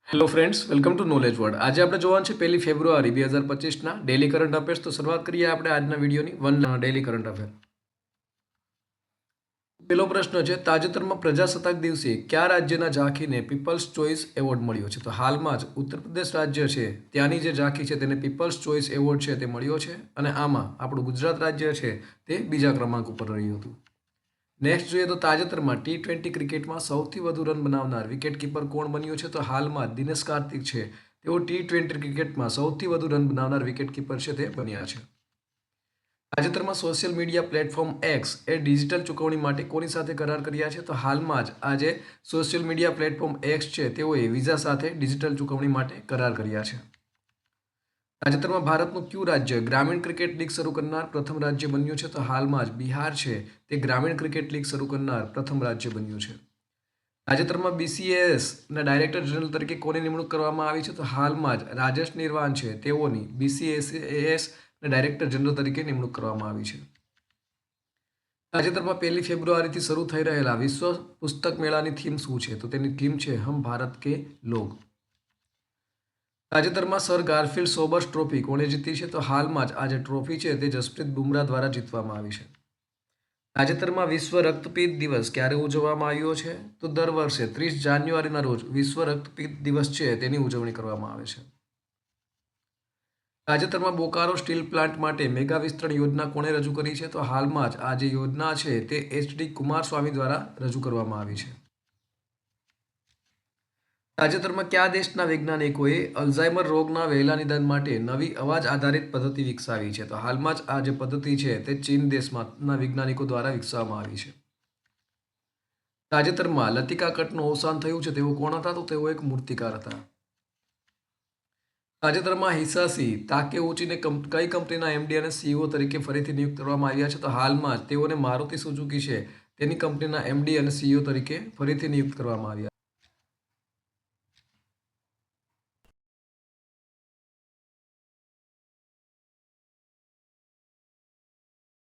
Hello friends, welcome to knowledge word. આજે આપણે જોવાનું છે 1 ફેબ્રુઆરી 2025ના ડેલી કરંટ અફેર્સ. તો શરૂઆત કરીએ આપણે આજના વિડીયોની ડેલી કરંટ અફેર. પેલો પ્રશ્ન છે, તાજેતરમાં પ્રજાસત્તાક દિવસે કયા રાજ્યના ઝાંખીને પીપલ્સ ચોઇસ એવોર્ડ મળ્યો છે? તો હાલમાં જ ઉત્તર પ્રદેશ રાજ્ય છે ત્યાંની જે ઝાંખી છે તેને પીપલ્સ ચોઇસ એવોર્ડ છે તે મળ્યો છે, અને આમાં આપણું ગુજરાત રાજ્ય છે તે બીજા ક્રમાંક ઉપર રહ્યું હતું. નેક્સ્ટ જોઈએ તો તાજેતરમાં T20 ક્રિકેટમાં સૌથી વધુ રન બનાવનાર વિકેટકીપર કોણ બન્યું છે? તો હાલમાં દિનેશ કાર્તિક છે તેઓ T20 ક્રિકેટમાં સૌથી વધુ રન બનાવનાર વિકેટકીપર છે તે બન્યા છે. તાજેતરમાં સોશિયલ મીડિયા પ્લેટફોર્મ એક્સ એ ડિજિટલ ચૂકવણી માટે કોની સાથે કરાર કર્યા છે? તો હાલમાં જ આજે સોશિયલ મીડિયા પ્લેટફોર્મ એક્સ છે તેઓએ વિઝા સાથે ડિજિટલ ચૂકવણી માટે કરાર કર્યા છે. તાજેતરમાં ભારતનું કયું રાજ્ય ગ્રામીણ ક્રિકેટ લીગ શરૂ કરનાર પ્રથમ રાજ્ય બન્યું છે? તો હાલમાં જ બિહાર છે તે ગ્રામીણ ક્રિકેટ લીગ શરૂ કરનાર પ્રથમ રાજ્ય બન્યું છે. તાજેતરમાં BCASના ડાયરેક્ટર જનરલ તરીકે કોની નિમણૂક કરવામાં આવી છે? તો હાલમાં જ રાજેશ નિર્વાણ છે તેઓની BCASના ડાયરેક્ટર જનરલ તરીકે નિમણૂક કરવામાં આવી છે. તાજેતરમાં 1 ફેબ્રુઆરીથી શરૂ થઈ રહેલા વિશ્વ પુસ્તક મેળાની થીમ શું છે? તો તેની થીમ છે હમ ભારત કે લોગ. તાજેતરમાં સર ગારફિલ્ડ સોબર્સ ટ્રોફી કોણે જીતી છે? તો હાલમાં જ આ જે ટ્રોફી છે તે જસપ્રીત બુમરાહ દ્વારા જીતવામાં આવી છે. તાજેતરમાં વિશ્વ રક્તપિત્ત દિવસ ક્યારે ઉજવવામાં આવ્યો છે? તો દર વર્ષે 30 જાન્યુઆરીના રોજ વિશ્વ રક્તપિત્ત દિવસ છે તેની ઉજવણી કરવામાં આવે છે. તાજેતરમાં બોકારો સ્ટીલ પ્લાન્ટ માટે મેગા વિસ્તરણ યોજના કોણે રજૂ કરી છે? તો હાલમાં જ આ જે યોજના છે તે HD કુમારસ્વામી દ્વારા રજૂ કરવામાં આવી છે. તાજેતરમાં કયા દેશના વૈજ્ઞાનિકોએ અલ્ઝાઇમર રોગના વહેલા નિદાન માટે નવી અવાજ આધારિત પદ્ધતિ વિકસાવી છે? તો હાલમાં જ આ જે પદ્ધતિ છે તે ચીન દેશના વૈજ્ઞાનિકો દ્વારા વિકસાવવામાં આવી છે. તાજેતરમાં લતિકા કટ્ટનું અવસાન થયું છે, તેઓ કોણ હતા? તો તેઓ એક મૂર્તિકાર હતા. તાજેતરમાં હિસાશી તાકેઉચીને કઈ કંપનીના MD અને CEO તરીકે ફરીથી નિયુક્ત કરવામાં આવ્યા છે? તો હાલમાં જ તેઓને મારુતિ સુઝુકી છે તેની કંપનીના MD અને CEO તરીકે ફરીથી નિયુક્ત કરવામાં આવ્યા